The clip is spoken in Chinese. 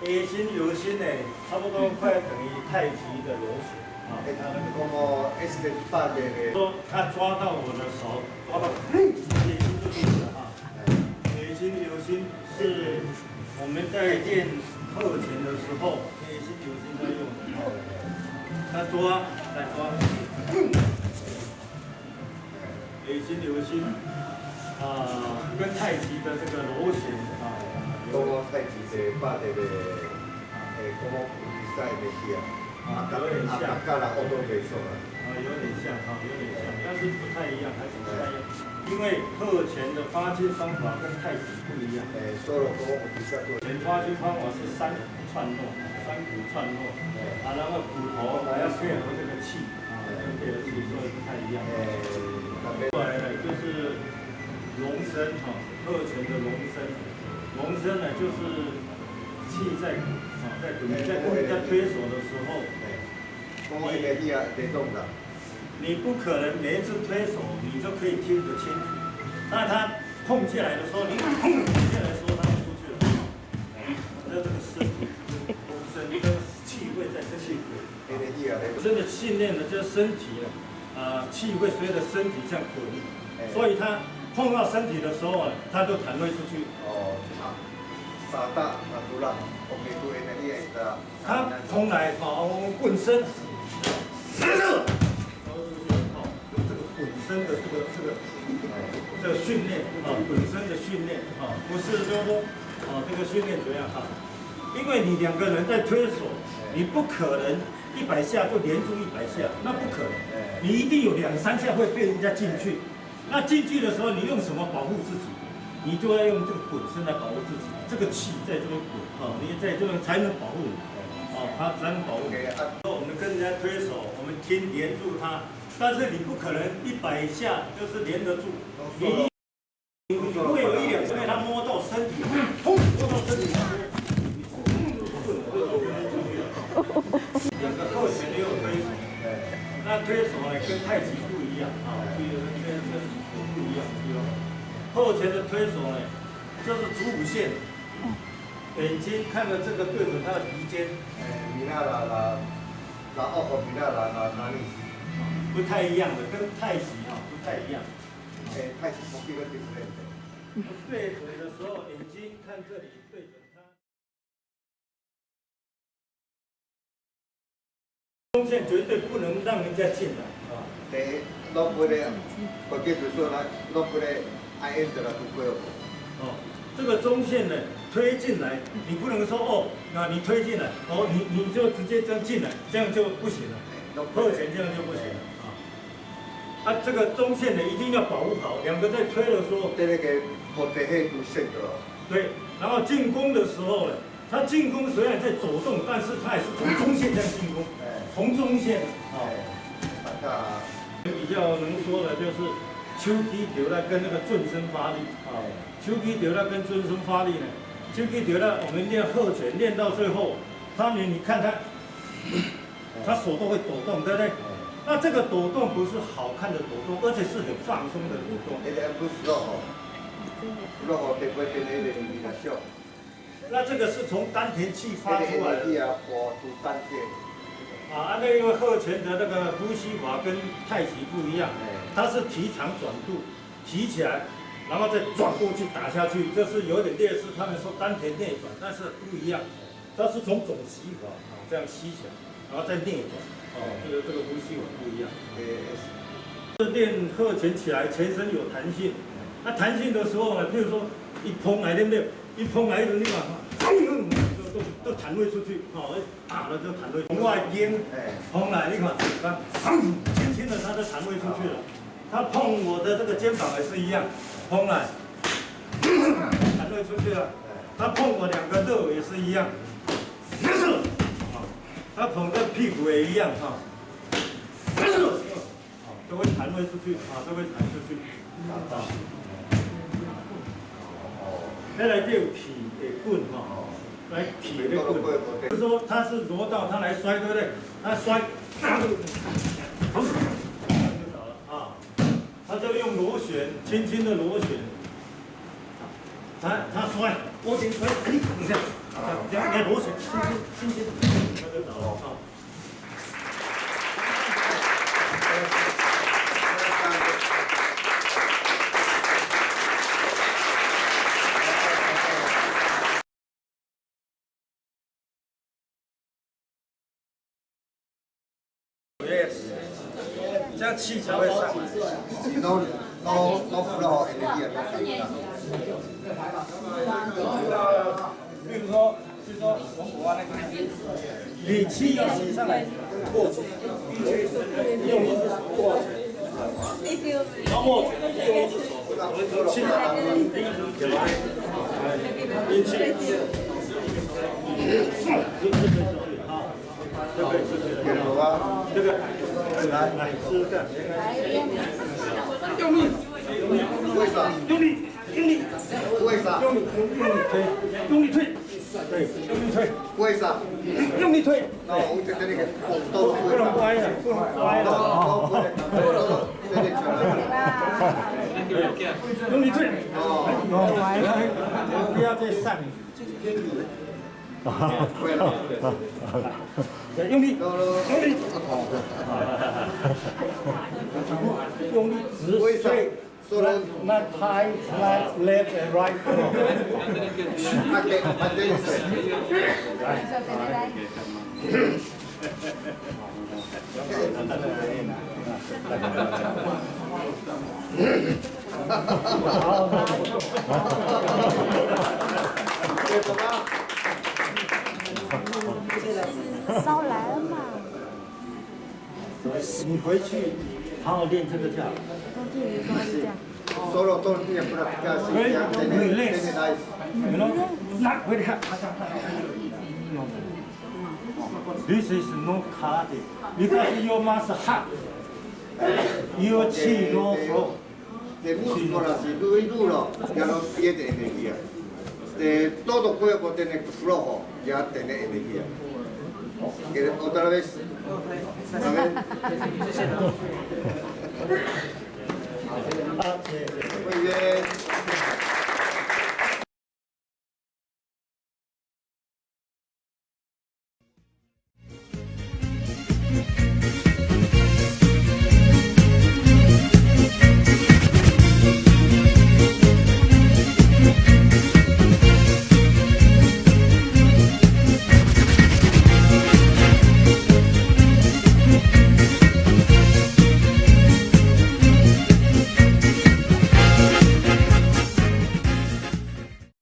A 型、U 型呢，差不多快等于太极的螺旋。S 的大的说他抓到我的手，抓到 A 型就对了啊。A 型、U 型是我们在练后拳的时候，A 型、U 型在用的。他抓，来抓。A 型、U 型跟太极的这个螺旋讲太极是八的讲比赛的去有点像，甲啦，我都袂熟啊。有点像有点像，但是不太一样，还是不太一样。因为鹤拳的发筋方法跟太极不一样。所以讲有比赛过。拳发筋方法是三股串络，然后骨头还要配合这个气，配合气，所以不太一样。过来呢就是龙身鹤拳的龙身，龙身呢就是气在骨在骨，你在跟人家推手的时候。你不可能每一次推手你就可以听得清楚，那他碰下来的时候，你碰下来的时候他就出去了。这个身体，身的气会在这里。真的训练的就是身体气会随着身体这样滚，所以他碰到身体的时候他就弹飞出去。他碰来滚身。有这个滚身的这个训练滚身的训练不是就是说这个训练怎样因为你两个人在推手，你不可能100下就连住100下，那不可能，你一定有2、3下会被人家进去，那进去的时候你用什么保护自己？你就要用这个滚身来保护自己，这个气在这边滚你在这边才能保护你。他才能保护你。我们跟人家推手，我们听连住他，但是你不可能100下就是连得住，你会有1、2下被他摸到身体，摸到身体，两个后拳也有推手，那推手呢跟太极不一样不一样。后拳的推手呢，就是主五线。眼睛看着这个对准他的鼻尖，不太一样的，跟太极不太一样。太极从这个地方练的。对准的时候，眼睛看这里对准他。中线绝对不能让人家进来第一，拢不咧，我记住说啦，拢不咧爱按着啦，都过这个中线呢推进来，你不能说那你推进来，你就直接这样进来，这样就不行了。后拳这样就不行了这个中线呢一定要保护好，两个在推的时候，对那个不得黑度线的。对，然后进攻的时候呢，他进攻虽然在走动，但是他也是从中线这样进攻，从中线比较能说的就是手起丢来跟那个转身发力手起丢来跟转身发力呢，手起丢来我们练鹤拳练到最后，你看他手都会抖动，对不对？那这个抖动不是好看的抖动，而且是很放松的抖动。那这个是从丹田气发出来的。那因为鹤拳的那个呼吸法跟太极不一样，它是提长转肚，提起来，然后再转过去打下去，这是有点类似他们说丹田内转，但是不一样，它是从总吸法这样吸起来，然后再内转，这个呼吸法不一样。练鹤拳起来，全身有弹性，那弹性的时候呢，譬如说一碰来对不对？一碰来的地方，都弹回出去，打了就弹回。从外边碰来，你看，轻轻的它就弹回出去了。他碰我的这个肩膀也是一样，碰来，弹回出去了。他碰我2个肉也是一样，他捧这屁股也一样都会弹回出去都会弹出去再来就劈的棍来劈的棍，就是说他是柔道，他来摔，对不对？他摔，他就用螺旋，轻轻的螺旋，他摔，我先摔，你等一下。两螺旋，轻轻的，那就倒了啊。这样气才会上来。no flow energy 比如说我那个，你气要吸上来，握住，用一只手握住，然后握住，用一只手，气，引气，这个出去了，好，这个来试试看，用力，为啥？用力，为啥？用力推，用力推，对，用力推，为啥？用力推。那我这里都不能歪了，不能歪了。用力推。哦，不要再上。用力，用力直推。Not high, not left and right. Okay. 烧来了嘛？你回去好好练这个就好。Solo tortilla practicasi Relax. You know, not very hard. This is no cardio because your muscle hard. Your chi no flow. De músculo así, duro y duro, ya no pierde energía. De todo cuerpo tiene flojo, ya tiene energía. Otra vez. A ver. Muy bien.